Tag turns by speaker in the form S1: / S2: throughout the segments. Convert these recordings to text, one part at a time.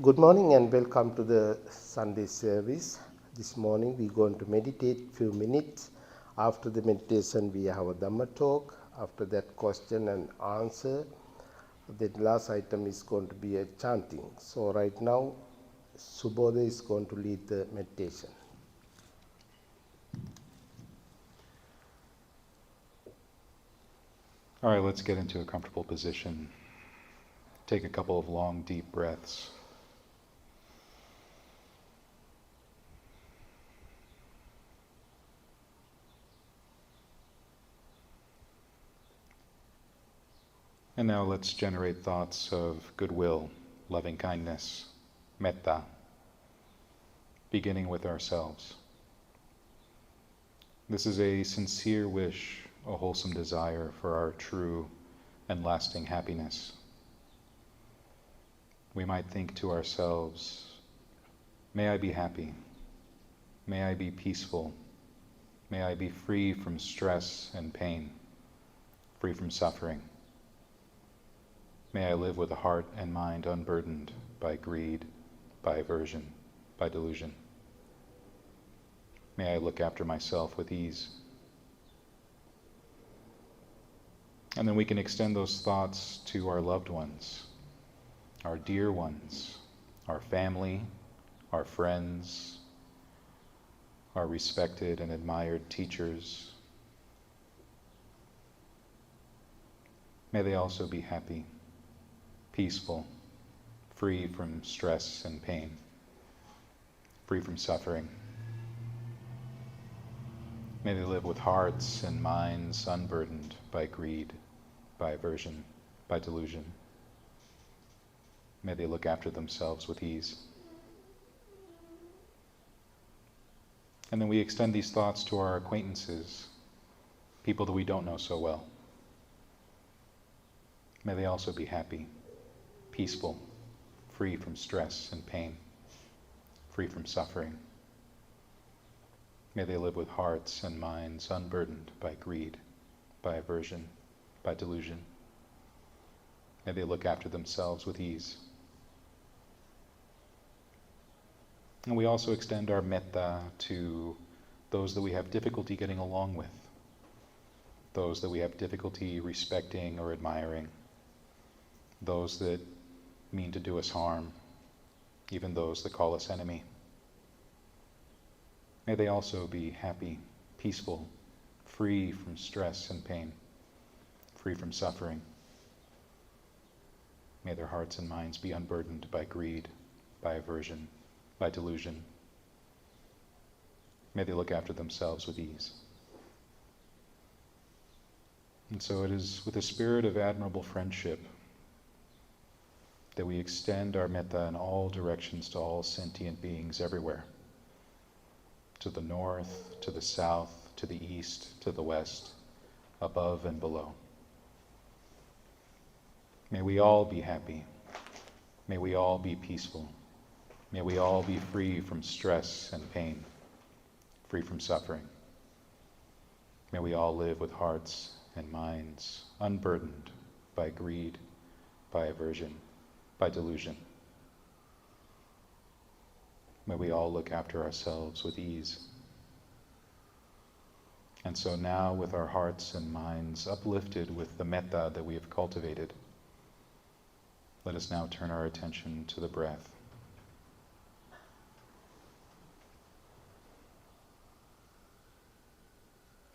S1: Good morning and welcome to the Sunday service. This morning we're going to meditate few minutes. After the meditation we have a Dhamma talk. After that question and answer. The last item is going to be a chanting. So right now Subodha is going to lead the meditation.
S2: All right, let's get into a comfortable position. Take a couple of long, deep breaths. And now let's generate thoughts of goodwill, loving kindness, metta, beginning with ourselves. This is a sincere wish, a wholesome desire for our true and lasting happiness. We might think to ourselves, may I be happy, may I be peaceful, may I be free from stress and pain, free from suffering. May I live with a heart and mind unburdened by greed, by aversion, by delusion. May I look after myself with ease. And then we can extend those thoughts to our loved ones, our dear ones, our family, our friends, our respected and admired teachers. May they also be happy, peaceful, free from stress and pain, free from suffering. May they live with hearts and minds unburdened by greed, by aversion, by delusion. May they look after themselves with ease. And then we extend these thoughts to our acquaintances, people that we don't know so well. May they also be happy, peaceful, free from stress and pain, free from suffering. May they live with hearts and minds unburdened by greed, by aversion, by delusion. May they look after themselves with ease. And we also extend our metta to those that we have difficulty getting along with, those that we have difficulty respecting or admiring, those that mean to do us harm, even those that call us enemy. May they also be happy, peaceful, free from stress and pain, free from suffering. May their hearts and minds be unburdened by greed, by aversion, by delusion. May they look after themselves with ease. And so it is with a spirit of admirable friendship that we extend our metta in all directions to all sentient beings everywhere, to the north, to the south, to the east, to the west, above and below. May we all be happy. May we all be peaceful. May we all be free from stress and pain, free from suffering. May we all live with hearts and minds unburdened by greed, by aversion, by delusion. May we all look after ourselves with ease. And so now, with our hearts and minds uplifted with the metta that we have cultivated, let us now turn our attention to the breath.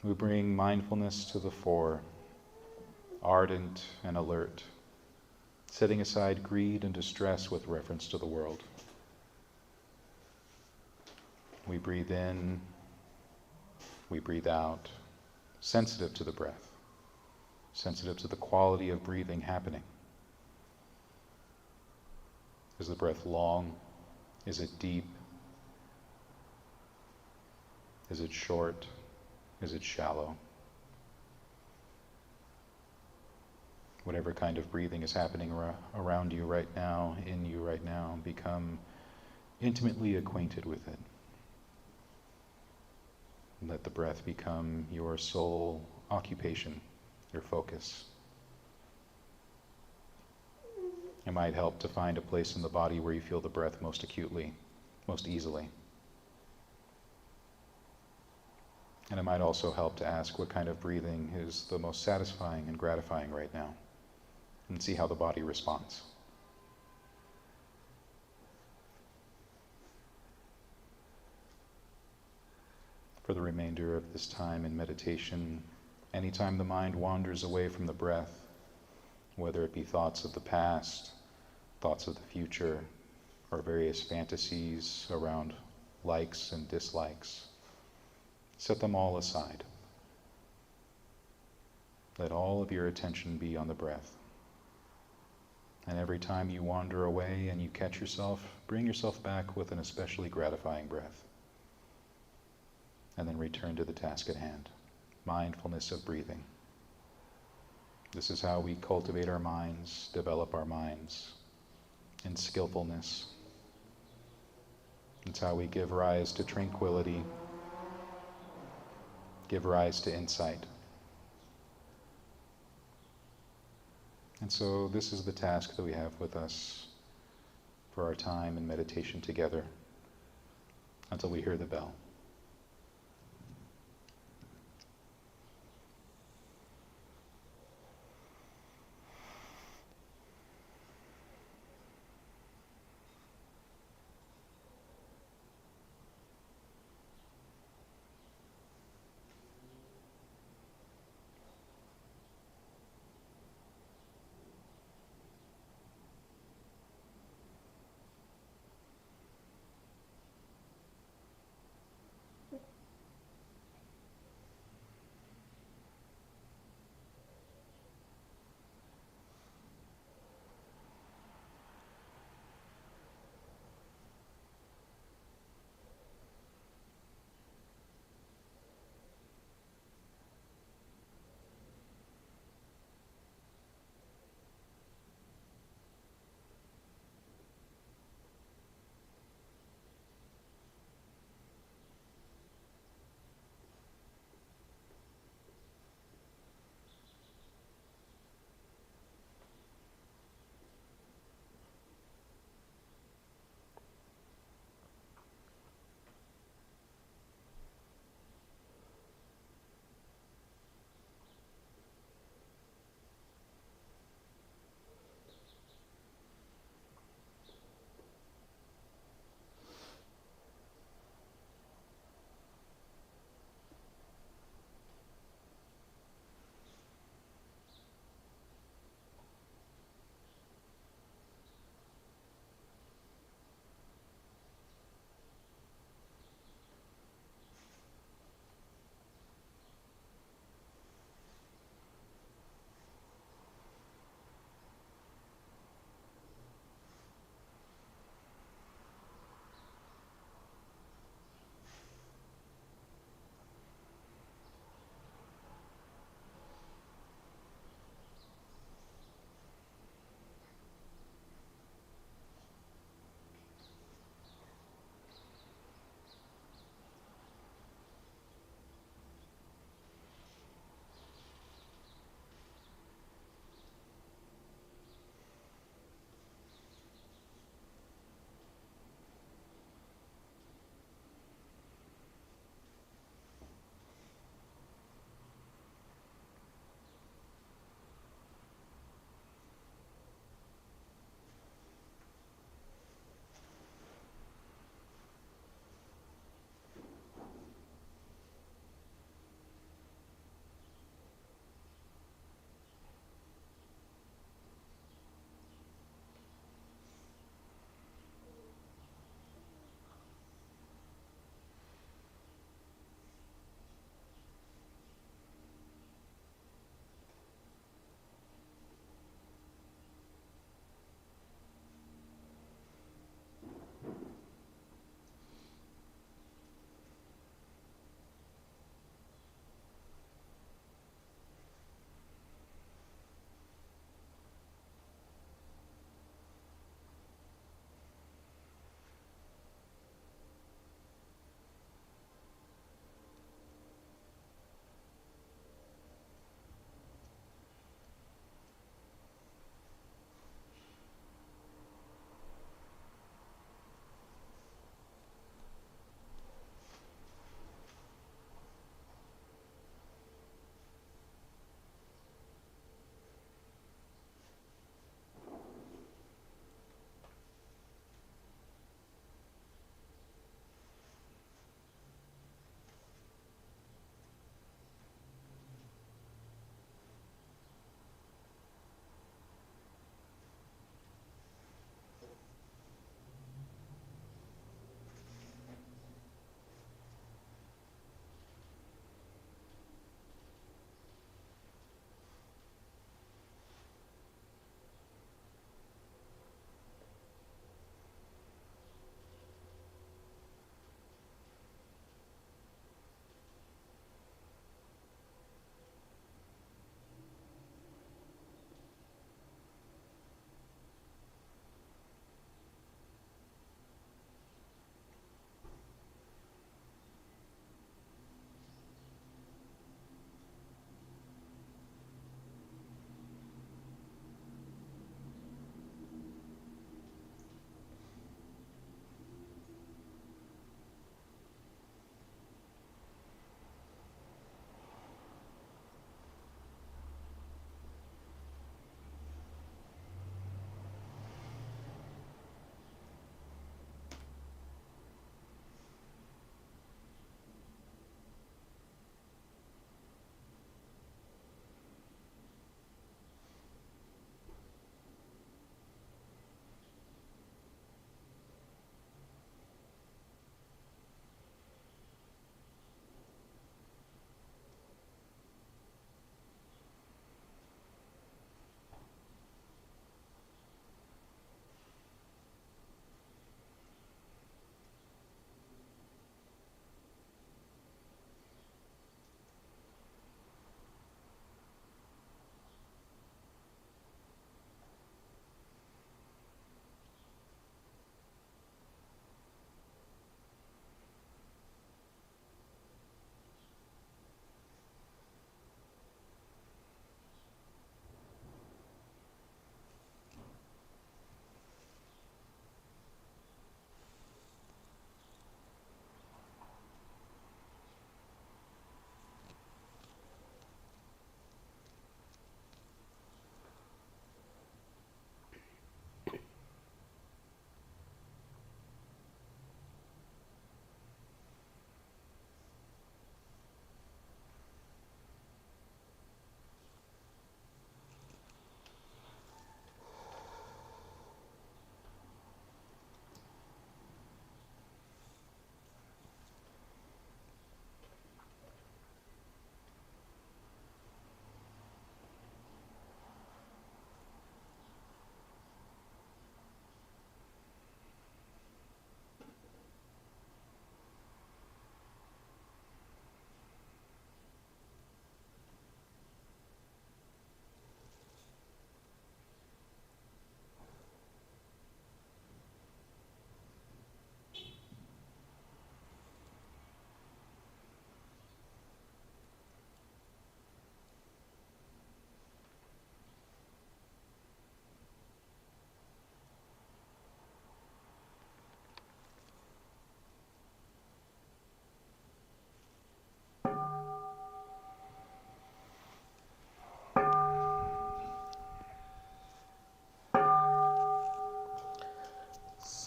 S2: We bring mindfulness to the fore, ardent and alert, setting aside greed and distress with reference to the world. We breathe in, we breathe out, sensitive to the breath, sensitive to the quality of breathing happening. Is the breath long? Is it deep? Is it short? Is it shallow? Whatever kind of breathing is happening around you right now, in you right now, become intimately acquainted with it. Let the breath become your sole occupation, your focus. It might help to find a place in the body where you feel the breath most acutely, most easily. And it might also help to ask what kind of breathing is the most satisfying and gratifying right now, and see how the body responds. For the remainder of this time in meditation, anytime the mind wanders away from the breath, whether it be thoughts of the past, thoughts of the future, or various fantasies around likes and dislikes, set them all aside. Let all of your attention be on the breath. And every time you wander away and you catch yourself, bring yourself back with an especially gratifying breath. And then return to the task at hand, mindfulness of breathing. This is how we cultivate our minds, develop our minds in skillfulness. It's how we give rise to tranquility, give rise to insight. And so this is the task that we have with us for our time in meditation together until we hear the bell.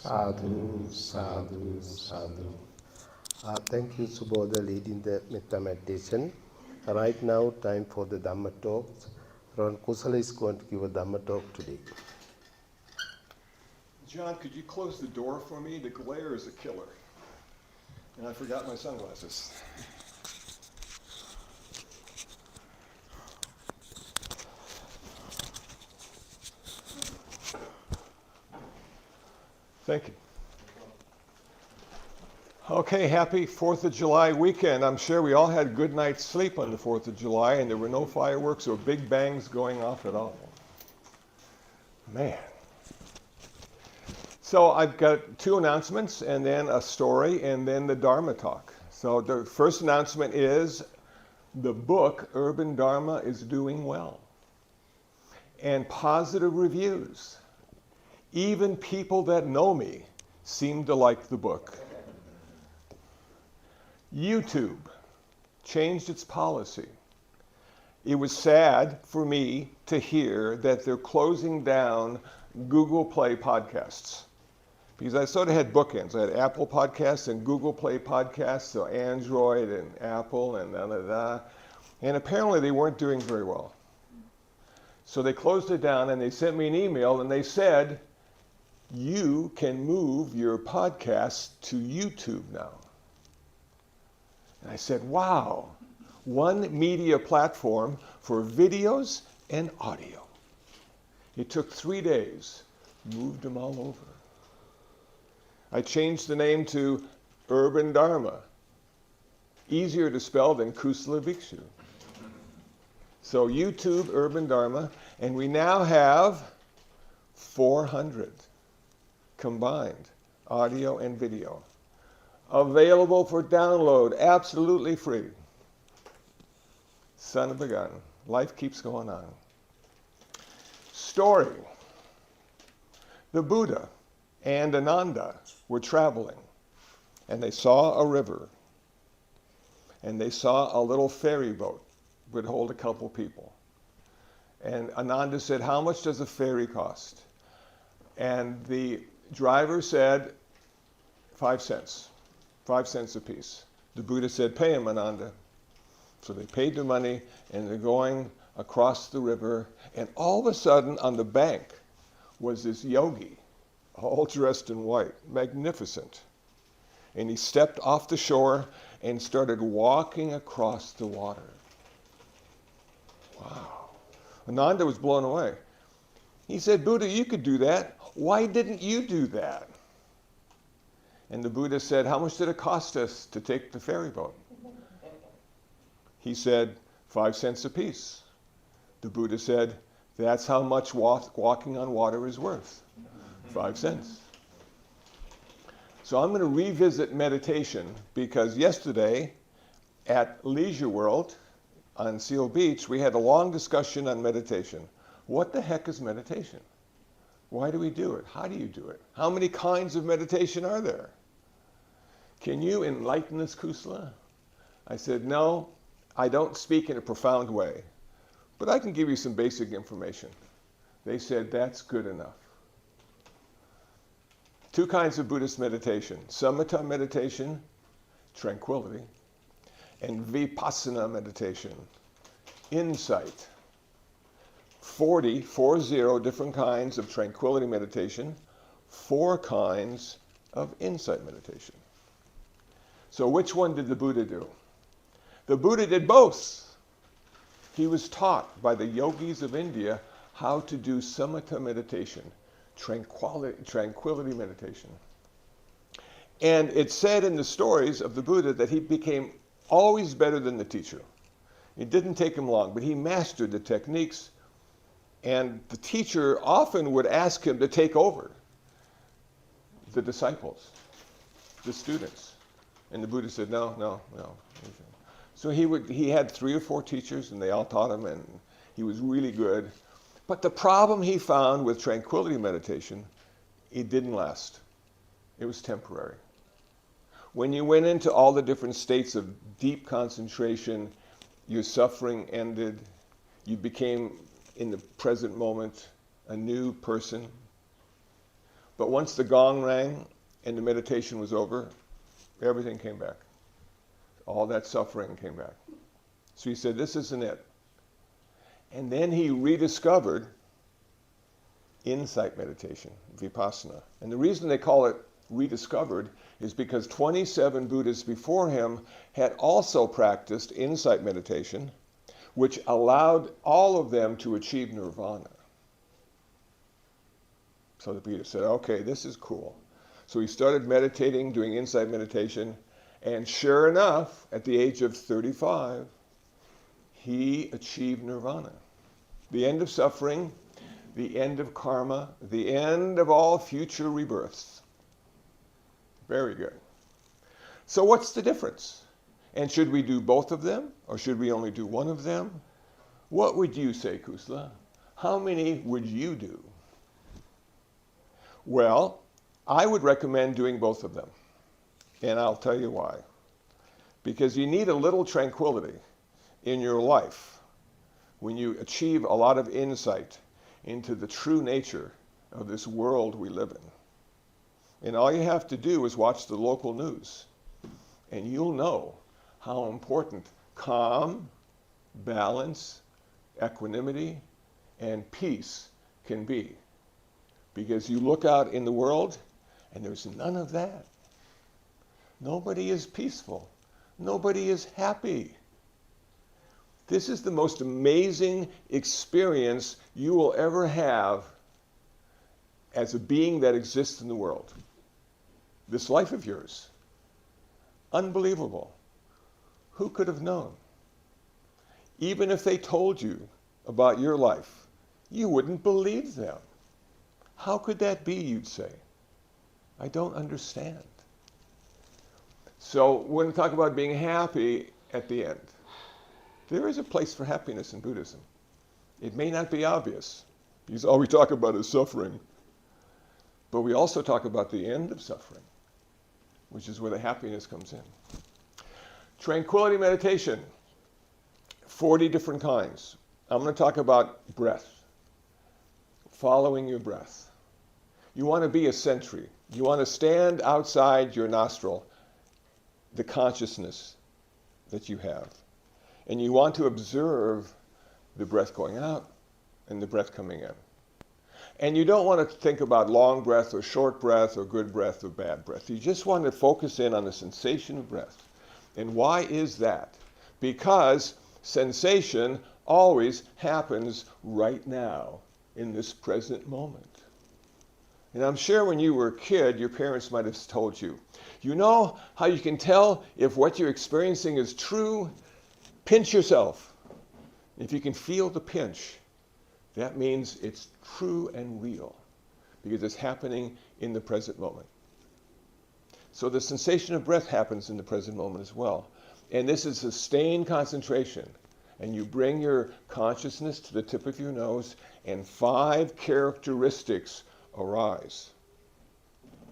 S1: Sadhu, sadhu, sadhu. Thank you, Subodha, leading the Metta meditation. Right now, time for the Dhamma talks. Ron Kusala is going to give a Dhamma talk today.
S3: John, could you close the door for me? The glare is a killer. And I forgot my sunglasses. Thank you. Okay, happy 4th of July weekend. I'm sure we all had a good night's sleep on the 4th of July and there were no fireworks or big bangs going off at all. Man. So I've got two announcements and then a story and then the Dharma talk. So the first announcement is the book Urban Dharma is doing well. And positive reviews. Even people that know me seem to like the book. YouTube changed its policy. It was sad for me to hear that they're closing down Google Play podcasts. Because I sort of had bookends. I had Apple podcasts and Google Play podcasts, so Android and Apple and da-da-da. And apparently they weren't doing very well. So they closed it down and they sent me an email and they said, you can move your podcast to YouTube now. And I said, wow, one media platform for videos and audio. It took 3 days, moved them all over. I changed the name to Urban Dharma. Easier to spell than Kusala Bhikshu. So YouTube, Urban Dharma, and we now have 400 combined audio and video. Available for download, absolutely free. Son of a gun. Life keeps going on. Story. The Buddha and Ananda were traveling, and they saw a river, and they saw a little ferry boat would hold a couple people. And Ananda said, how much does a ferry cost? And the driver said, 5 cents. 5 cents a piece. The Buddha said, pay him, Ananda. So they paid the money, and they're going across the river, and all of a sudden on the bank was this yogi, all dressed in white, magnificent. And he stepped off the shore and started walking across the water. Wow. Ananda was blown away. He said, Buddha, you could do that. Why didn't you do that? And the Buddha said, how much did it cost us to take the ferry boat? He said, 5 cents a piece. The Buddha said, that's how much walking on water is worth. 5 cents. So I'm going to revisit meditation because yesterday at Leisure World on Seal Beach, we had a long discussion on meditation. What the heck is meditation? Why do we do it? How do you do it? How many kinds of meditation are there? Can you enlighten us, Kusala? I said, no, I don't speak in a profound way, but I can give you some basic information. They said, that's good enough. 2 kinds of Buddhist meditation, samatha meditation, tranquility, and vipassana meditation, insight. 40 different kinds of tranquility meditation, 4 kinds of insight meditation. So which one did the Buddha do? The Buddha did both. He was taught by the yogis of India how to do samatha meditation, tranquility meditation. And it's said in the stories of the Buddha that he became always better than the teacher. It didn't take him long, but he mastered the techniques, and the teacher often would ask him to take over the disciples, the students. And the Buddha said, no. So he had 3 or 4 teachers, and they all taught him, and he was really good. But the problem he found with tranquility meditation, it didn't last. It was temporary. When you went into all the different states of deep concentration, your suffering ended. You became, in the present moment, a new person. But once the gong rang and the meditation was over, everything came back. All that suffering came back. So he said, this isn't it. And then he rediscovered insight meditation, vipassana. And the reason they call it rediscovered is because 27 Buddhists before him had also practiced insight meditation, which allowed all of them to achieve nirvana. So the Buddha said, okay, this is cool. So he started meditating, doing insight meditation, and sure enough, at the age of 35, he achieved nirvana. The end of suffering, the end of karma, the end of all future rebirths. Very good. So what's the difference? And should we do both of them, or should we only do one of them? What would you say, Kusala? How many would you do? Well, I would recommend doing both of them. And I'll tell you why. Because you need a little tranquility in your life when you achieve a lot of insight into the true nature of this world we live in. And all you have to do is watch the local news, and you'll know how important calm, balance, equanimity, and peace can be. Because you look out in the world, and there's none of that. Nobody is peaceful. Nobody is happy. This is the most amazing experience you will ever have as a being that exists in the world. This life of yours. Unbelievable. Who could have known? Even if they told you about your life, you wouldn't believe them. How could that be, you'd say? I don't understand. So we're going to talk about being happy at the end. There is a place for happiness in Buddhism. It may not be obvious, because all we talk about is suffering. But we also talk about the end of suffering, which is where the happiness comes in. Tranquility meditation, 40 different kinds. I'm going to talk about breath, following your breath. You want to be a sentry. You want to stand outside your nostril, the consciousness that you have. And you want to observe the breath going out and the breath coming in. And you don't want to think about long breath or short breath or good breath or bad breath. You just want to focus in on the sensation of breath. And why is that? Because sensation always happens right now in this present moment. And I'm sure when you were a kid, your parents might have told you, you know how you can tell if what you're experiencing is true? Pinch yourself. If you can feel the pinch, that means it's true and real because it's happening in the present moment. So the sensation of breath happens in the present moment as well. And this is sustained concentration. And you bring your consciousness to the tip of your nose, and 5 characteristics arise.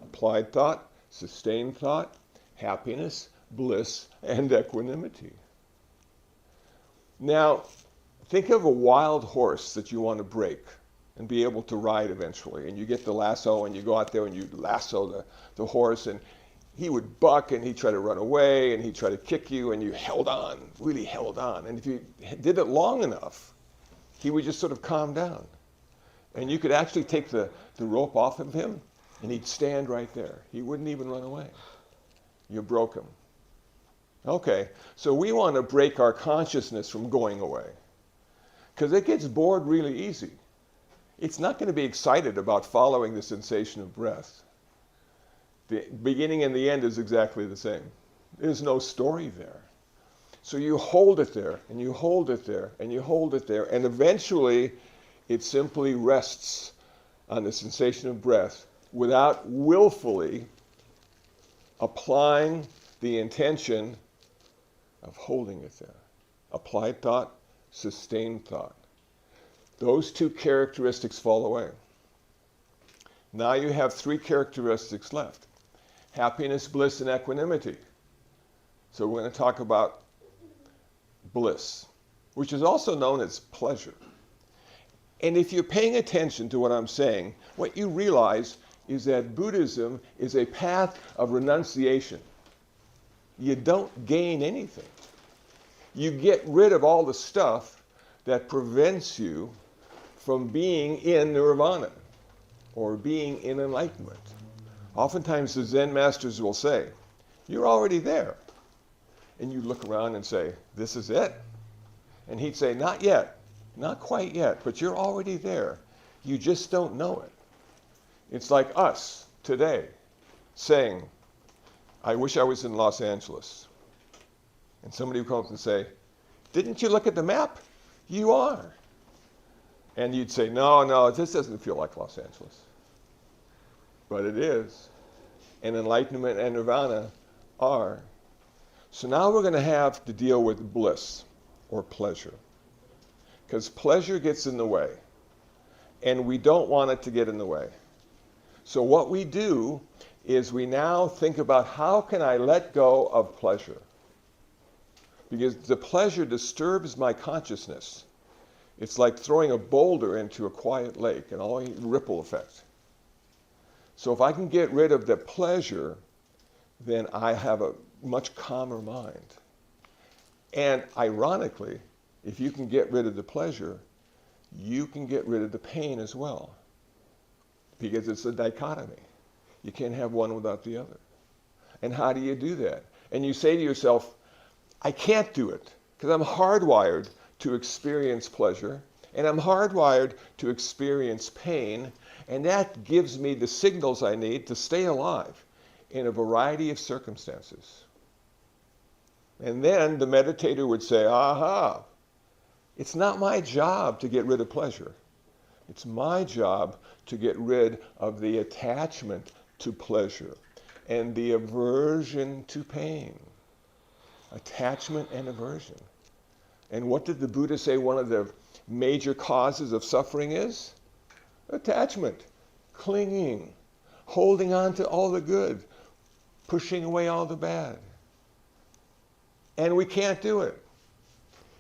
S3: Applied thought, sustained thought, happiness, bliss, and equanimity. Now, think of a wild horse that you want to break and be able to ride eventually. And you get the lasso and you go out there and you lasso the horse, and he would buck and he'd try to run away and he'd try to kick you, and you held on, really held on. And if you did it long enough, he would just sort of calm down. And you could actually take the rope off of him and he'd stand right there. He wouldn't even run away. You broke him. Okay, so we want to break our consciousness from going away, because it gets bored really easy. It's not going to be excited about following the sensation of breath. The beginning and the end is exactly the same. There's no story there. So you hold it there, and you hold it there, and you hold it there, and eventually it simply rests on the sensation of breath without willfully applying the intention of holding it there. Applied thought, sustained thought. Those 2 characteristics fall away. Now you have 3 characteristics left. Happiness, bliss, and equanimity. So we're going to talk about bliss, which is also known as pleasure. And if you're paying attention to what I'm saying, what you realize is that Buddhism is a path of renunciation. You don't gain anything. You get rid of all the stuff that prevents you from being in nirvana or being in enlightenment. Oftentimes the Zen masters will say, you're already there. And you look around and say, this is it? And he'd say, not yet, not quite yet, but you're already there. You just don't know it. It's like us today saying, I wish I was in Los Angeles. And somebody would come up and say, didn't you look at the map? You are. And you'd say, no, this doesn't feel like Los Angeles. But it is. And enlightenment and nirvana are. So now we're going to have to deal with bliss or pleasure. Because pleasure gets in the way. And we don't want it to get in the way. So what we do is we now think about how can I let go of pleasure? Because the pleasure disturbs my consciousness. It's like throwing a boulder into a quiet lake and all the ripple effect. So if I can get rid of the pleasure, then I have a much calmer mind. And ironically, if you can get rid of the pleasure, you can get rid of the pain as well. Because it's a dichotomy. You can't have one without the other. And how do you do that? And you say to yourself, I can't do it because I'm hardwired to experience pleasure and I'm hardwired to experience pain, and that gives me the signals I need to stay alive in a variety of circumstances. And then the meditator would say, aha, it's not my job to get rid of pleasure. It's my job to get rid of the attachment to pleasure and the aversion to pain. Attachment and aversion. And what did the Buddha say one of the major causes of suffering is? Attachment, clinging, holding on to all the good, pushing away all the bad. And we can't do it.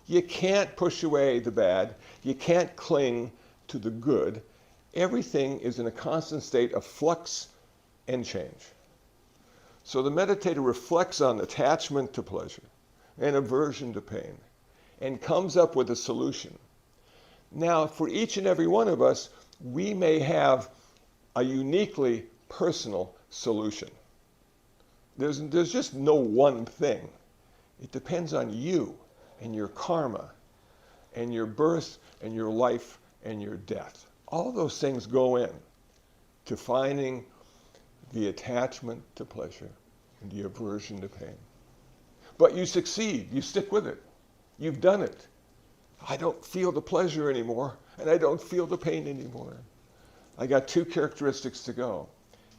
S3: You can't push away the bad. You can't cling to the good. Everything is in a constant state of flux and change. So the meditator reflects on attachment to pleasure and aversion to pain and comes up with a solution. Now, for each and every one of us, we may have a uniquely personal solution. There's just no one thing. It depends on you and your karma and your birth and your life and your death. All those things go in to finding the attachment to pleasure and the aversion to pain. But you succeed. You stick with it. You've done it. I don't feel the pleasure anymore, and I don't feel the pain anymore. I got two characteristics to go,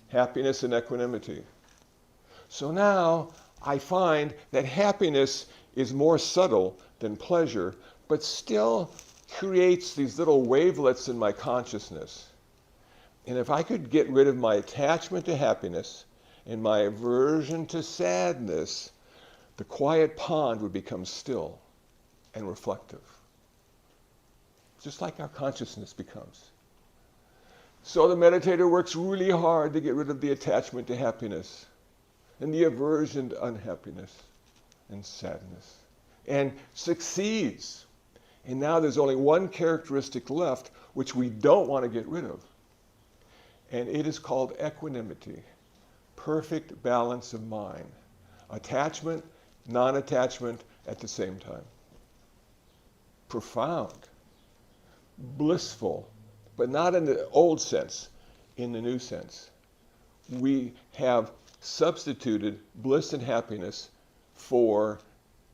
S3: happiness and equanimity. So now I find that happiness is more subtle than pleasure, but still creates these little wavelets in my consciousness. And if I could get rid of my attachment to happiness and my aversion to sadness, the quiet pond would become still and reflective. Just like our consciousness becomes. So the meditator works really hard to get rid of the attachment to happiness and the aversion to unhappiness and sadness, and succeeds. And now there's only one characteristic left which we don't want to get rid of. And it is called equanimity, perfect balance of mind. Attachment, non-attachment at the same time. Profound, blissful, but not in the old sense, in the new sense. We have substituted bliss and happiness for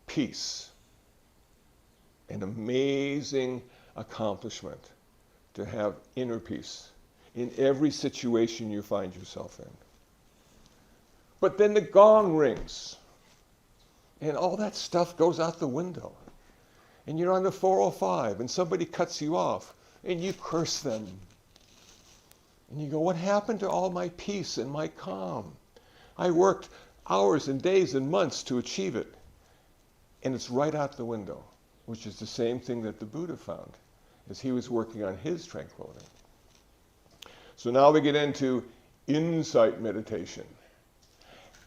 S3: peace. An amazing accomplishment to have inner peace in every situation you find yourself in. But then the gong rings, and all that stuff goes out the window. And you're on the 405, and somebody cuts you off, and you curse them. And you go, what happened to all my peace and my calm? I worked hours and days and months to achieve it. And it's right out the window, which is the same thing that the Buddha found as he was working on his tranquility. So now we get into insight meditation.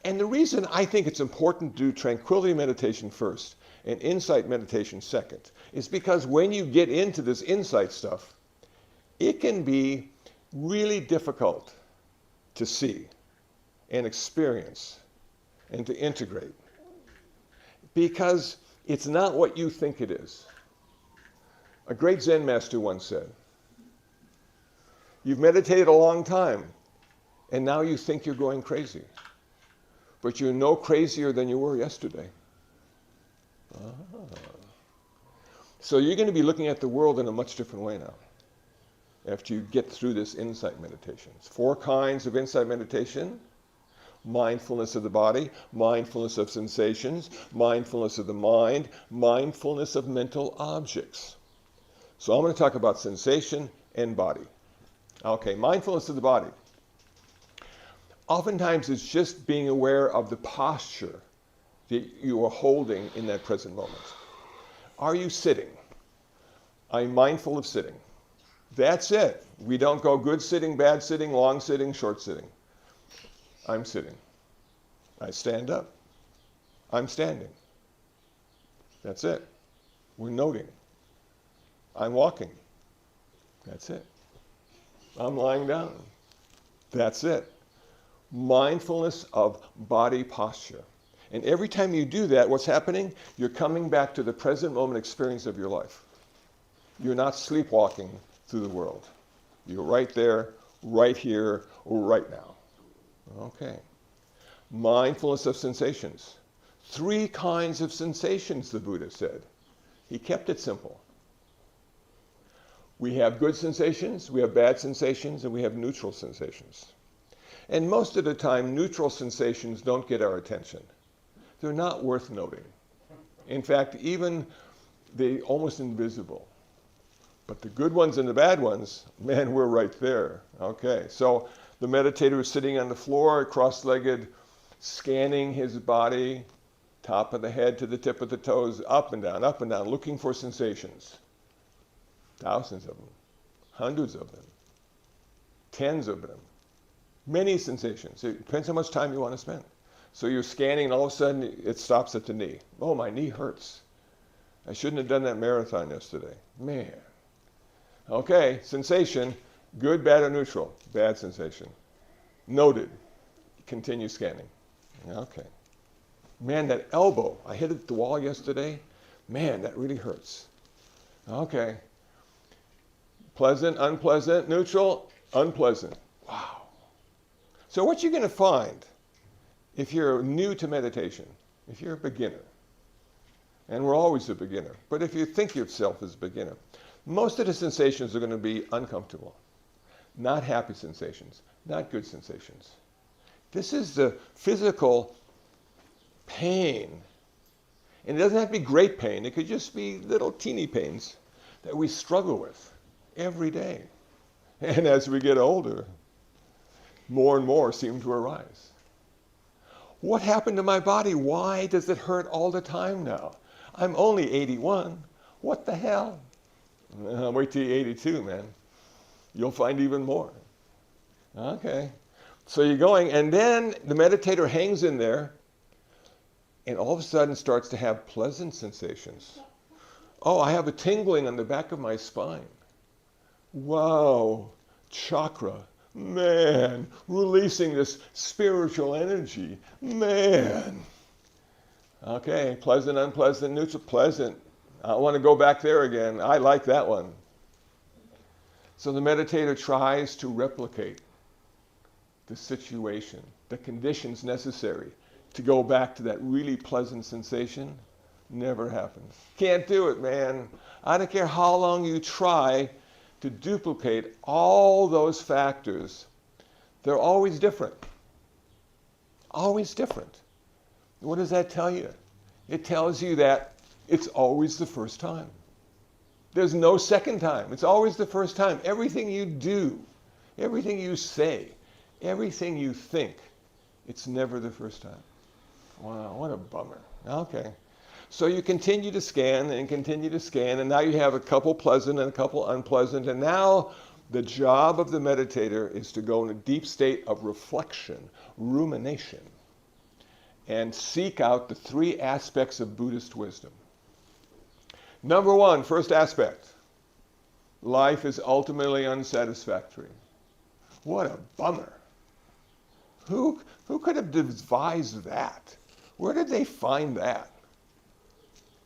S3: And the reason I think it's important to do tranquility meditation first and insight meditation second is because when you get into this insight stuff, it can be really difficult to see and experience and to integrate because it's not what you think it is. A great Zen master once said, "You've meditated a long time and now you think you're going crazy, but you're no crazier than you were yesterday." So you're going to be looking at the world in a much different way now after you get through this insight meditation. It's 4 kinds of insight meditation: mindfulness of the body, mindfulness of sensations, mindfulness of the mind, mindfulness of mental objects. So I'm going to talk about sensation and body. Okay, mindfulness of the body. Oftentimes it's just being aware of the posture that you are holding in that present moment. Are you sitting? I'm mindful of sitting. That's it. We don't go good sitting, bad sitting, long sitting, short sitting. I'm sitting. I stand up. I'm standing. That's it. We're noting. I'm walking. That's it. I'm lying down. That's it. Mindfulness of body posture. And every time you do that, what's happening? You're coming back to the present moment experience of your life. You're not sleepwalking through the world. You're right there, right here, right now. Okay. Mindfulness of sensations. 3 kinds of sensations, the Buddha said. He kept it simple. We have good sensations, we have bad sensations, and we have neutral sensations. And most of the time, neutral sensations don't get our attention. They're not worth noting. In fact, even they're almost invisible. But the good ones and the bad ones, man, we're right there. Okay, so the meditator is sitting on the floor, cross-legged, scanning his body, top of the head to the tip of the toes, up and down, looking for sensations. Thousands of them, hundreds of them, tens of them, many sensations. It depends how much time you want to spend. So you're scanning and all of a sudden it stops at the knee. Oh, my knee hurts. I shouldn't have done that marathon yesterday. Man. Okay, sensation, good, bad, or neutral? Bad sensation. Noted. Continue scanning. Okay. Man, that elbow, I hit it at the wall yesterday. Man, that really hurts. Okay. Pleasant, unpleasant, neutral, unpleasant. Wow. So what you're going to find if you're new to meditation, if you're a beginner, and we're always a beginner, but if you think of yourself as a beginner, most of the sensations are going to be uncomfortable, not happy sensations, not good sensations. This is the physical pain. And it doesn't have to be great pain. It could just be little teeny pains that we struggle with every day. And as we get older, more and more seem to arise. What happened to my body? Why does it hurt all the time now? I'm only 81. What the hell? Wait till you're 82, man. You'll find even more. Okay. So you're going, and then the meditator hangs in there, and all of a sudden starts to have pleasant sensations. Oh, I have a tingling on the back of my spine. Wow, chakra. Man, releasing this spiritual energy. Man. Okay, pleasant, unpleasant, neutral, pleasant. I want to go back there again. I like that one. So the meditator tries to replicate the situation, the conditions necessary to go back to that really pleasant sensation. Never happens. Can't do it, man. I don't care how long you try to duplicate all those factors. They're always different. Always different. What does that tell you? It tells you that it's always the first time. There's no second time. It's always the first time. Everything you do, everything you say, everything you think, it's never the first time. Wow, what a bummer. Okay. So you continue to scan and continue to scan, and now you have a couple pleasant and a couple unpleasant, and now The job of the meditator is to go in a deep state of reflection, rumination, and seek out the three aspects of Buddhist wisdom. Number one, first aspect, life is ultimately unsatisfactory. What a bummer. Who could have devised that? Where did they find that?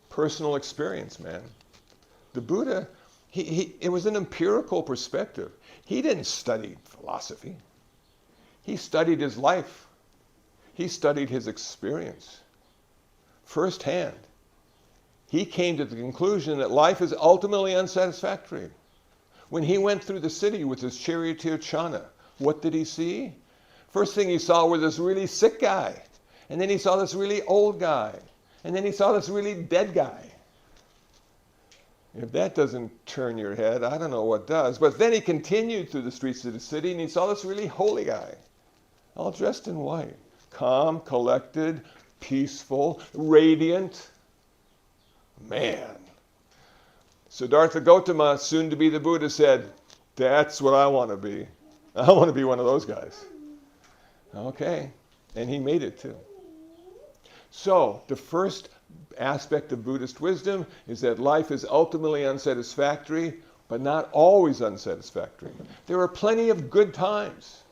S3: Personal experience, man. The Buddha, it was an empirical perspective. He didn't study philosophy. He studied his life. He studied his experience firsthand. He came to the conclusion that life is ultimately unsatisfactory. When he went through the city with his charioteer Channa, what did he see? First thing he saw was this really sick guy. And then he saw this really old guy. And then he saw this really dead guy. If that doesn't turn your head, I don't know what does. But then he continued through the streets of the city and he saw this really holy guy, all dressed in white, calm, collected, peaceful, radiant. Man. Siddhartha Gautama, soon to be the Buddha, said, that's what I want to be. I want to be one of those guys. Okay. And he made it too. So the first aspect of Buddhist wisdom is that life is ultimately unsatisfactory, but not always unsatisfactory. There are plenty of good times.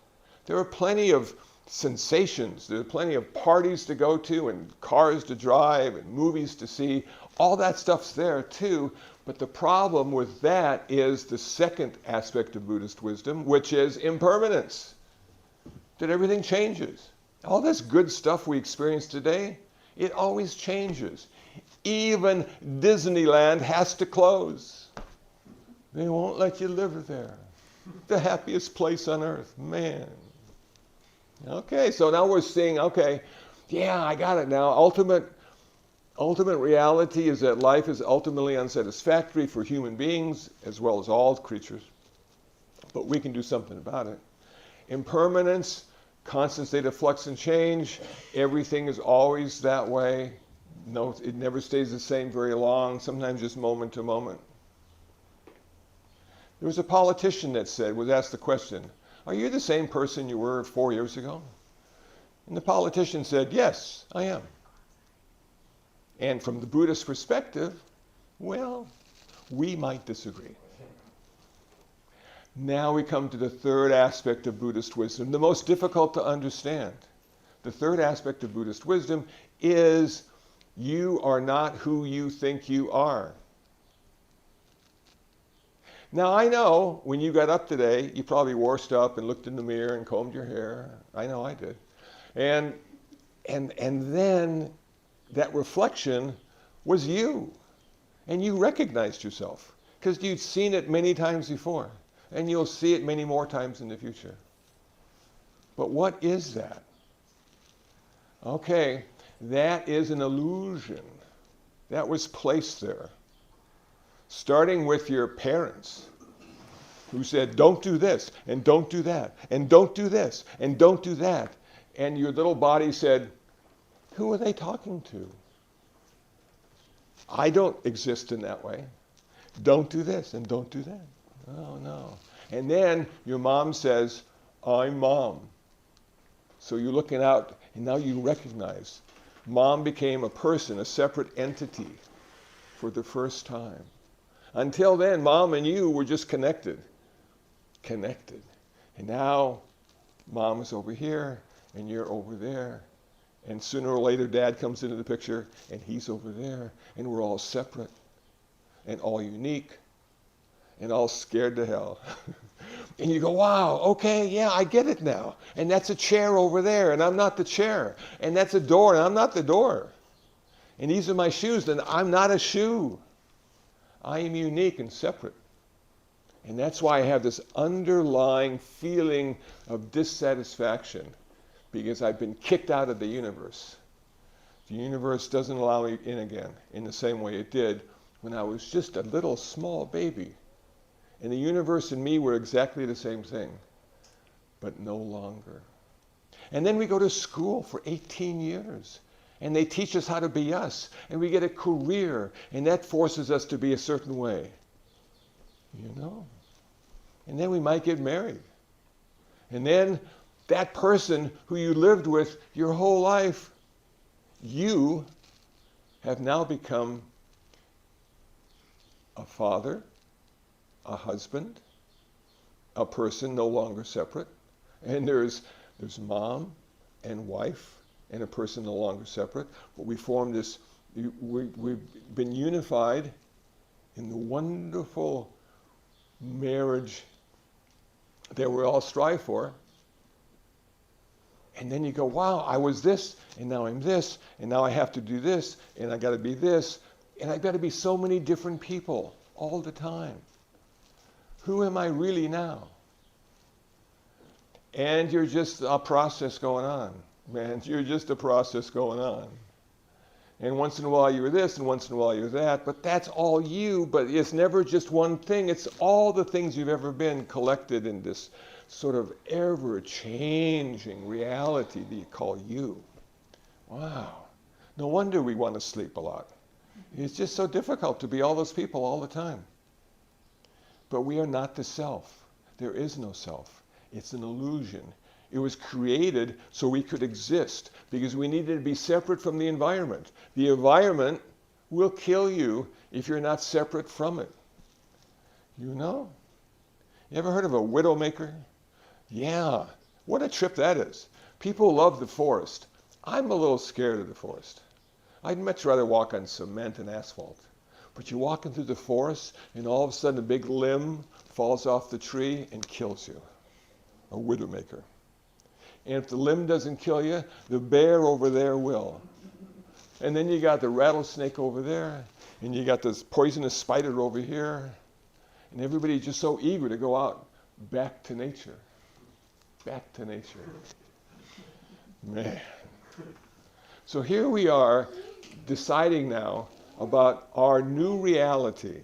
S3: There are plenty of sensations. There are plenty of parties to go to and cars to drive and movies to see. All that stuff's there too. But the problem with that is the second aspect of Buddhist wisdom, which is impermanence. That everything changes. All this good stuff we experience today, it always changes. Even Disneyland has to close. They won't let you live there. The happiest place on earth, man. Okay, so now we're seeing, okay, yeah, I got it now. Ultimate reality is that life is ultimately unsatisfactory for human beings as well as all creatures. But we can do something about it. Impermanence, constant state of flux and change. Everything is always that way. No, it never stays the same very long, sometimes just moment to moment. There was a politician that was asked the question, are you the same person you were 4 years ago? And the politician said, yes, I am. And from the Buddhist perspective, well, we might disagree. Now we come to the third aspect of Buddhist wisdom, the most difficult to understand. The third aspect of Buddhist wisdom is you are not who you think you are. Now I know when you got up today, you probably washed up and looked in the mirror and combed your hair. I know I did. And then that reflection was you. And you recognized yourself because you'd seen it many times before. And you'll see it many more times in the future. But what is that? Okay, that is an illusion that was placed there. Starting with your parents who said, don't do this, and don't do that, and don't do this, and don't do that. And your little body said, who are they talking to? I don't exist in that way. Don't do this, and don't do that. Oh, no. And then your mom says, I'm mom. So you're looking out, and now you recognize. Mom became a person, a separate entity for the first time. Until then, mom and you were just connected. Connected. And now, mom is over here, and you're over there. And sooner or later, dad comes into the picture, and he's over there. And we're all separate, and all unique, and all scared to hell. And you go, wow, okay, yeah, I get it now. And that's a chair over there, and I'm not the chair. And that's a door, and I'm not the door. And these are my shoes, and I'm not a shoe. I am unique and separate. And that's why I have this underlying feeling of dissatisfaction, because I've been kicked out of the universe. The universe doesn't allow me in again in the same way it did when I was just a little small baby. And the universe and me were exactly the same thing, but no longer. And then we go to school for 18 years, and they teach us how to be us, and we get a career, and that forces us to be a certain way. You know? And then we might get married. And then that person who you lived with your whole life, you have now become a father, a husband, a person no longer separate. And there's mom and wife and a person no longer separate. But we form this, we've been unified in the wonderful marriage that we all strive for. And then you go, wow, I was this, and now I'm this, and now I have to do this, and I got to be this, and I've got to be so many different people all the time. Who am I really now? And you're just a process going on, man. You're just a process going on. And once in a while you're this, and once in a while you're that, but that's all you, but it's never just one thing. It's all the things you've ever been collected in this sort of ever-changing reality that you call you. Wow. No wonder we want to sleep a lot. It's just so difficult to be all those people all the time. But we are not the self. There is no self. It's an illusion. It was created so we could exist because we needed to be separate from the environment. The environment will kill you if you're not separate from it. You know? You ever heard of a widowmaker? Yeah. What a trip that is. People love the forest. I'm a little scared of the forest. I'd much rather walk on cement and asphalt. But you're walking through the forest and all of a sudden a big limb falls off the tree and kills you. A widowmaker. And if the limb doesn't kill you, the bear over there will. And then you got the rattlesnake over there, and you got this poisonous spider over here, and everybody's just so eager to go out back to nature. Back to nature. Man. So here we are deciding now about our new reality.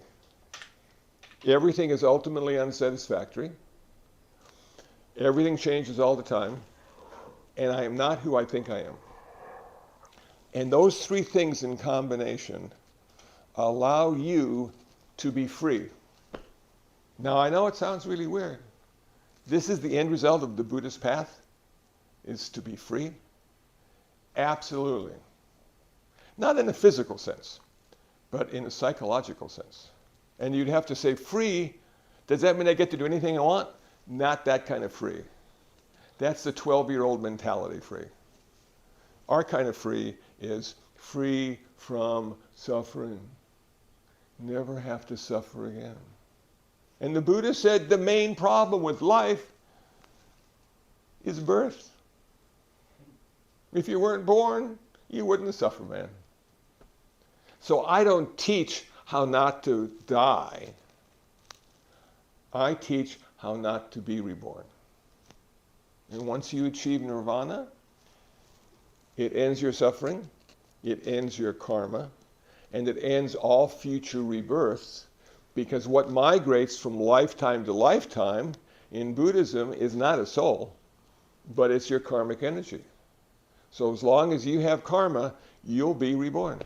S3: Everything is ultimately unsatisfactory. Everything changes all the time. And I am not who I think I am. And those three things in combination allow you to be free. Now, I know it sounds really weird. This is the end result of the Buddhist path, is to be free. Absolutely. Not in a physical sense, but in a psychological sense. And you'd have to say free, does that mean I get to do anything I want? Not that kind of free. That's the 12-year-old mentality free. Our kind of free is free from suffering. Never have to suffer again. And the Buddha said the main problem with life is birth. If you weren't born, you wouldn't suffer, man. So I don't teach how not to die. I teach how not to be reborn. And once you achieve nirvana, it ends your suffering, it ends your karma, and it ends all future rebirths, because what migrates from lifetime to lifetime in Buddhism is not a soul, but it's your karmic energy. So as long as you have karma, you'll be reborn.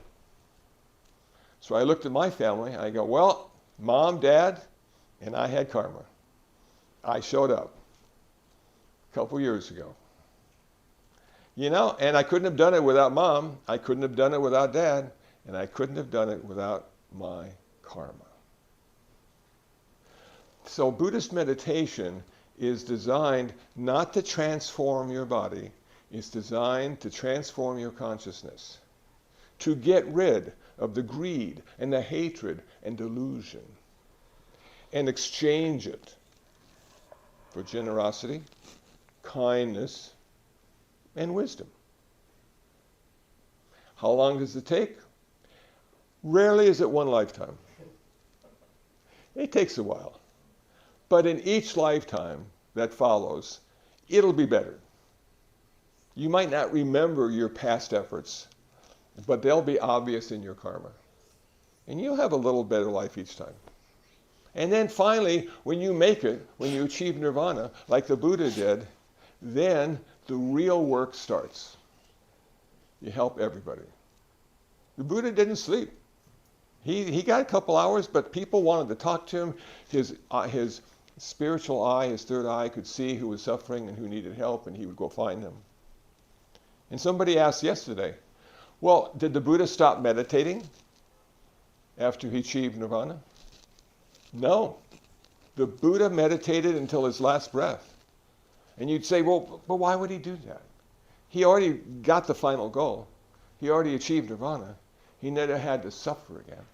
S3: So I looked at my family, I go, well, mom, dad, and I had karma. I showed up a couple years ago. You know, and I couldn't have done it without mom, I couldn't have done it without dad, and I couldn't have done it without my karma. So Buddhist meditation is designed not to transform your body, it's designed to transform your consciousness, to get rid of the greed and the hatred and delusion, and exchange it for generosity, kindness, and wisdom. How long does it take? Rarely is it one lifetime. It takes a while. But in each lifetime that follows, it'll be better. You might not remember your past efforts, but they'll be obvious in your karma. And you'll have a little better life each time. And then finally, when you make it, when you achieve nirvana, like the Buddha did, then the real work starts. You help everybody. The Buddha didn't sleep. He got a couple hours, but people wanted to talk to him. His spiritual eye, his third eye, could see who was suffering and who needed help, and he would go find them. And somebody asked yesterday, well, did the Buddha stop meditating after he achieved nirvana? No. The Buddha meditated until his last breath. And you'd say, well, but why would he do that? He already got the final goal. He already achieved nirvana. He never had to suffer again.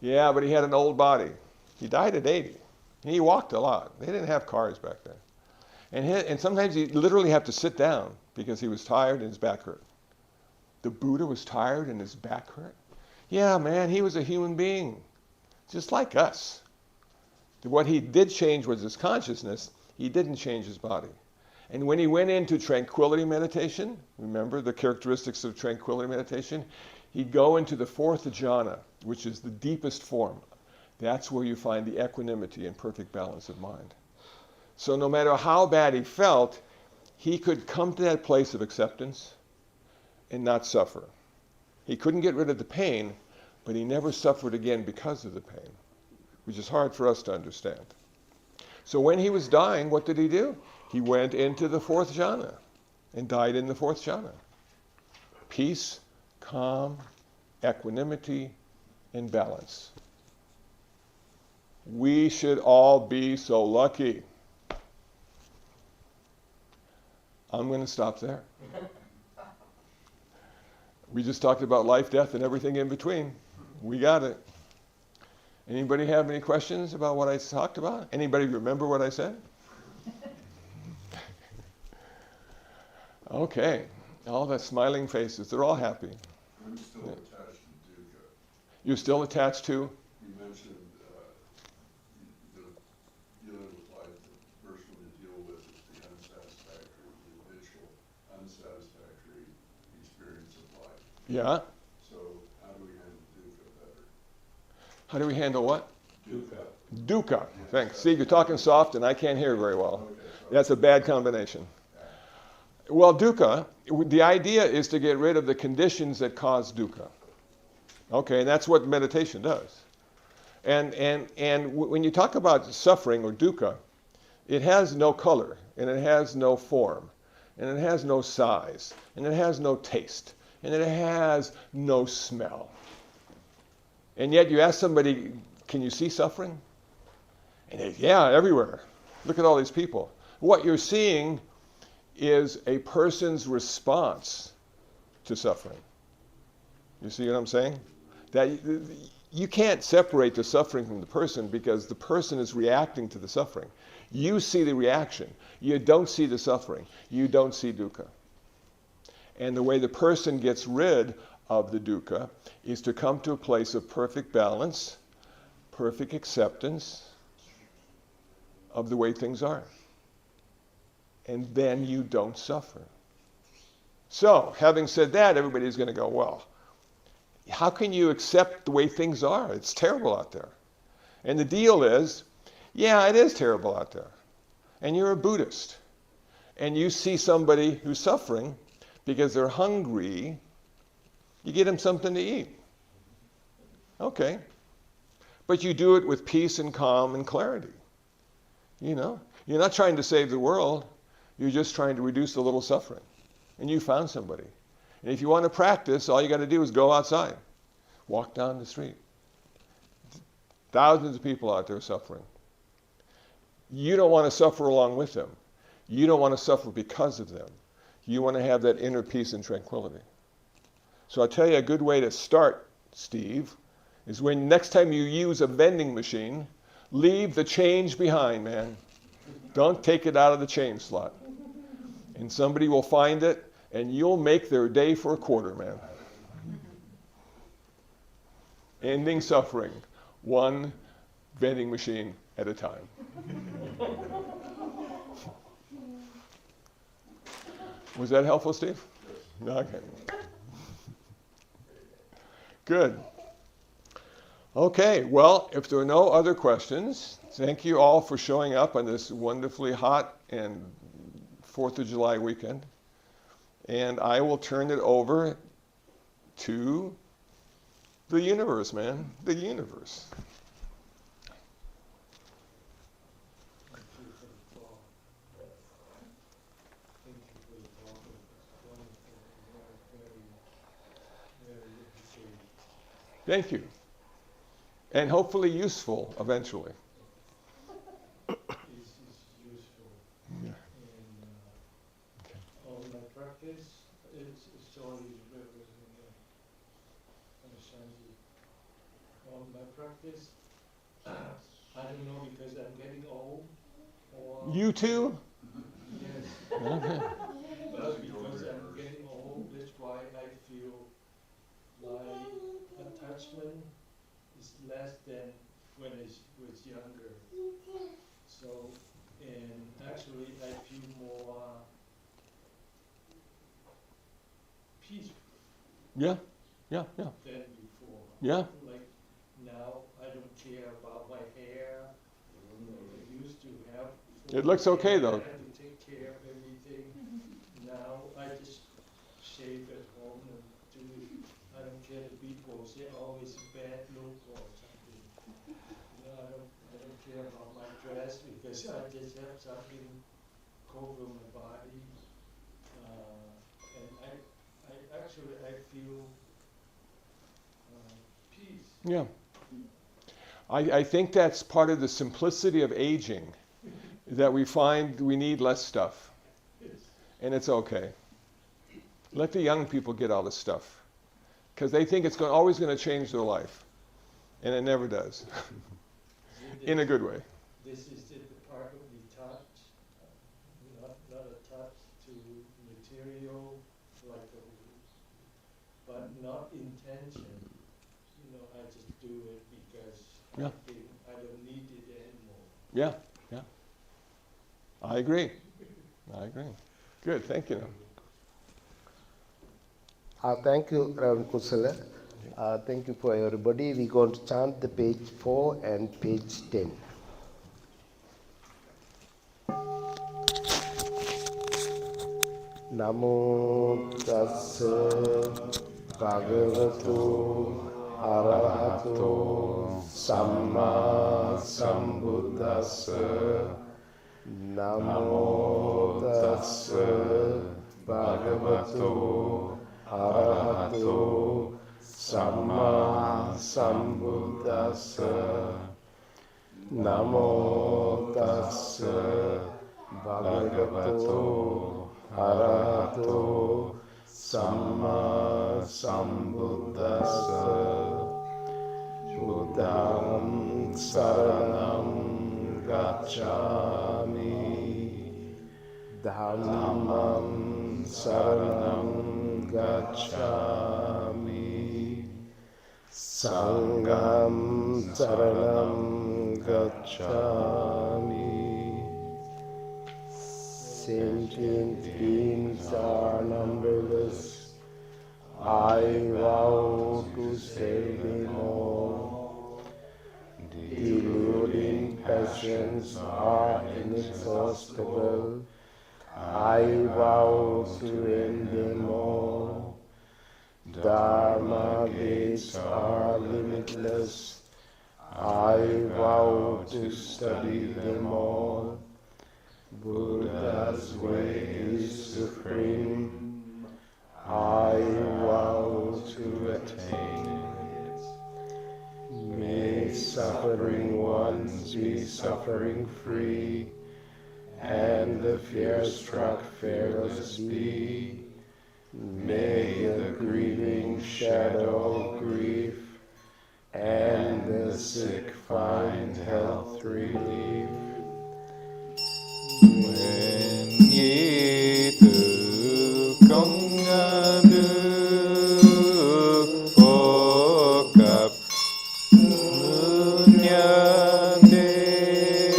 S3: Yeah, but he had an old body. He died at 80. He walked a lot. They didn't have cars back then. And sometimes he'd literally have to sit down because he was tired and his back hurt. The Buddha was tired and his back hurt? Yeah, man, he was a human being, just like us. What he did change was his consciousness. He didn't change his body. And when he went into tranquility meditation, remember the characteristics of tranquility meditation, he'd go into the fourth jhana, which is the deepest form. That's where you find the equanimity and perfect balance of mind. So no matter how bad he felt, he could come to that place of acceptance and not suffer. He couldn't get rid of the pain, but he never suffered again because of the pain, which is hard for us to understand. So when he was dying, what did he do? He went into the fourth jhana and died in the fourth jhana. Peace, calm, equanimity, and balance. We should all be so lucky. I'm going to stop there. We just talked about life, death, and everything in between. We got it. Anybody have any questions about what I talked about? Anybody remember what I said? Okay. All the smiling faces, they're all happy.
S4: I'm still attached to dukkha.
S3: You're still attached to?
S4: You mentioned dealing with life, the first one to deal with is the unsatisfactory, the habitual unsatisfactory experience of life.
S3: Yeah.
S4: So how do we handle dukkha better?
S3: How do we handle what?
S4: Dukkha.
S3: Dukkha. Thanks. See, you're talking soft and I can't hear very well.
S4: Okay, sorry.
S3: That's a bad combination. Well, dukkha, the idea is to get rid of the conditions that cause dukkha. Okay, and that's what meditation does. And when you talk about suffering or dukkha, it has no color, and it has no form, and it has no size, and it has no taste, and it has no smell. And yet you ask somebody, can you see suffering? And they, yeah, everywhere. Look at all these people. What you're seeing is a person's response to suffering. You see what I'm saying? That you can't separate the suffering from the person because the person is reacting to the suffering. You see the reaction. You don't see the suffering. You don't see dukkha. And the way the person gets rid of the dukkha is to come to a place of perfect balance, perfect acceptance of the way things are. And then you don't suffer. So, having said that, everybody's going to go, well, how can you accept the way things are? It's terrible out there. And the deal is, yeah, it is terrible out there. And you're a Buddhist. And you see somebody who's suffering because they're hungry, you get them something to eat. Okay. But you do it with peace and calm and clarity. You know, you're not trying to save the world. You're just trying to reduce a little suffering. And you found somebody. And if you want to practice, all you got to do is go outside. Walk down the street. Thousands of people out there suffering. You don't want to suffer along with them. You don't want to suffer because of them. You want to have that inner peace and tranquility. So I'll tell you a good way to start, Steve, is when next time you use a vending machine, leave the change behind, man. Don't take it out of the change slot. And somebody will find it, and you'll make their day for a quarter, man. Ending suffering, one vending machine at a time. Was that helpful, Steve? Yes. Okay. Good. Okay, well, if there are no other questions, thank you all for showing up on this wonderfully hot and 4th of July weekend. And I will turn it over to the universe, man. The universe. Thank you. And hopefully useful eventually.
S5: Is useful.
S3: Yeah.
S5: And all my practice is always Shanti. All my practice, I don't know because I'm getting old. Or
S3: You too?
S5: yes,
S3: Okay.
S5: but because I'm getting old, that's why I feel my attachment is less than when I was younger. So, and actually I feel more peaceful
S3: Yeah, yeah, yeah,
S5: than before.
S3: yeah.
S5: Like now I don't care about my hair. I used to have
S3: It looks okay,
S5: hair,
S3: though.
S5: I had to take care of everything. Now I just shave at home and do it. I don't care if people say, oh, it's a bad look or something. No, I don't care about my dress because I just have something cover my body. And I feel peace.
S3: Yeah. I think that's part of the simplicity of aging, that we find we need less stuff. And it's okay. Let the young people get all the stuff, because they think it's always going to change their life. And it never does. In a good way.
S5: This is the part of the touch, not attached to material, like but not intention. You know, I just do it because
S3: Yeah.
S5: I think I don't need it anymore.
S3: Yeah, yeah. I agree. I agree. Good, thank you.
S1: Thank you, Reverend Kusala. Thank you for everybody. We're going to chant the page 4 and page 10. Namo tassa bhagavato arahato samma sambuddhassa. Namo tassa bhagavato arahato samma sambuddhassa. Namo tassa bhagavato arahato samma sambuddhassa. Buddham saranam gacchami, Dhammam saranam gacchami, Sangham saranam gacchami. Sentient beings are numberless. I vow to save them all. Deluding passions are inexhaustible. I vow to end them all. Dharma gates are limitless. I vow to study them all. Buddha's way is supreme. I vow to attain it. May suffering ones be suffering free, and the fear-struck fearless be. May the grieving shadow grief, and the sick find health relief.
S2: Nguyện nhi tự công đức phổ cập nhân đế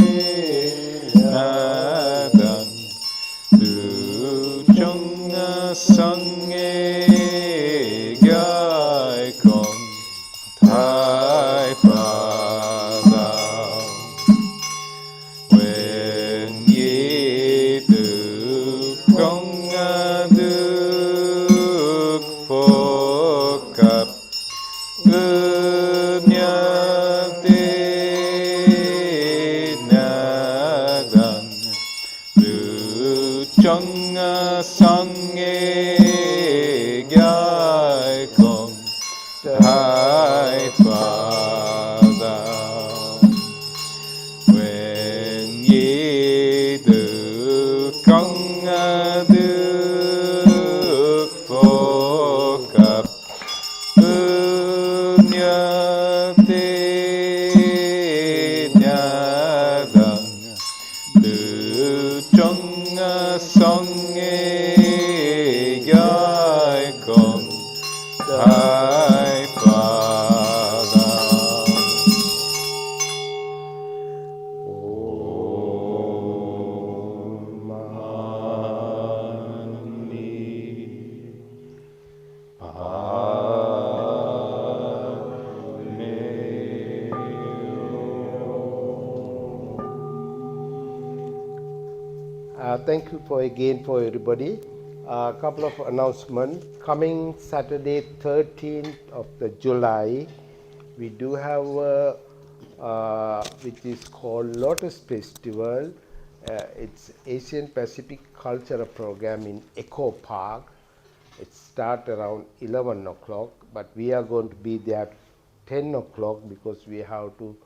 S2: na tần tự trong sanh nghe gai con thái phà đạo. Nguyện nhi tự công đức phổ cập nhân đế na tần tự trong sanh nghe gai con thái con đức phổ cập ư nhớ tê nhà đằng từ trong sông nghe gai con thái phật
S1: Thank you for everybody. A couple of announcements. Coming Saturday, 13th of the July, we do have which is called Lotus Festival. It's Asian Pacific Cultural Program in Echo Park. It starts around 11 o'clock, but we are going to be there 10 o'clock because we have to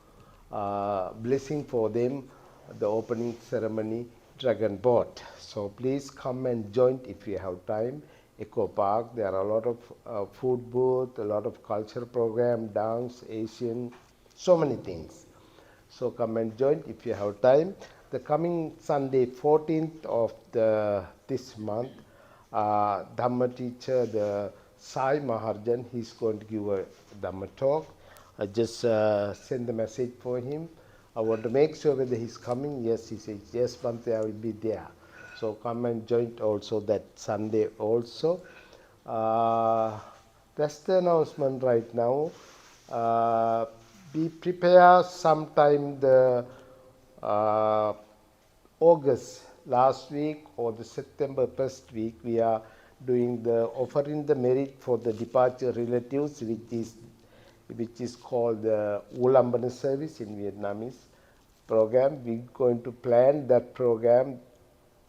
S1: blessing for them the opening ceremony dragon boat. So please come and join if you have time. Eco Park, there are a lot of food booth, a lot of cultural program, dance, Asian, so many things. So come and join if you have time. The coming Sunday, 14th of this month, Dhamma teacher, the Sai Maharjan, he's going to give a Dhamma talk. I just send the message for him. I want to make sure whether he's coming. Yes, he says, yes, Bhante, I will be there. So come and join also that Sunday also. That's the announcement right now. Be prepared sometime the August last week or the September first week, we are doing the offering the merit for the departure relatives, which is called the Ulambana service in Vietnamese program. We're going to plan that program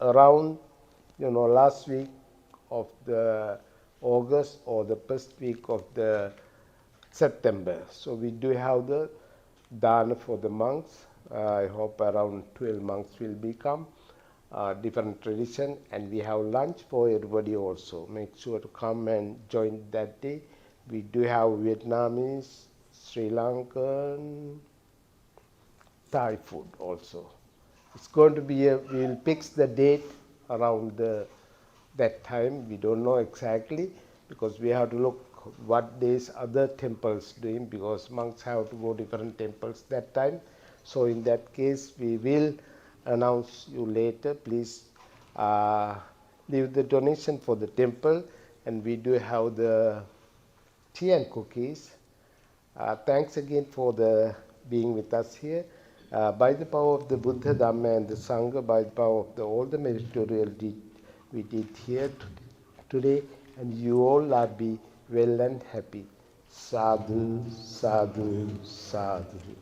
S1: around, last week of the August or the first week of the September. So we do have the dana for the monks. I hope around 12 monks will become different tradition, and we have lunch for everybody also. Make sure to come and join that day. We do have Vietnamese, Sri Lankan, Thai food also. It's going to be we'll fix the date around that time. We don't know exactly because we have to look what days other temples doing, because monks have to go different temples that time. So in that case, we will announce you later. Please leave the donation for the temple, and we do have the tea and cookies. Thanks again for being with us here. By the power of the Buddha, Dhamma, and the Sangha, by the power of all the meritorial deed we did here today, and you all are be well and happy. Sadhu, sadhu, sadhu.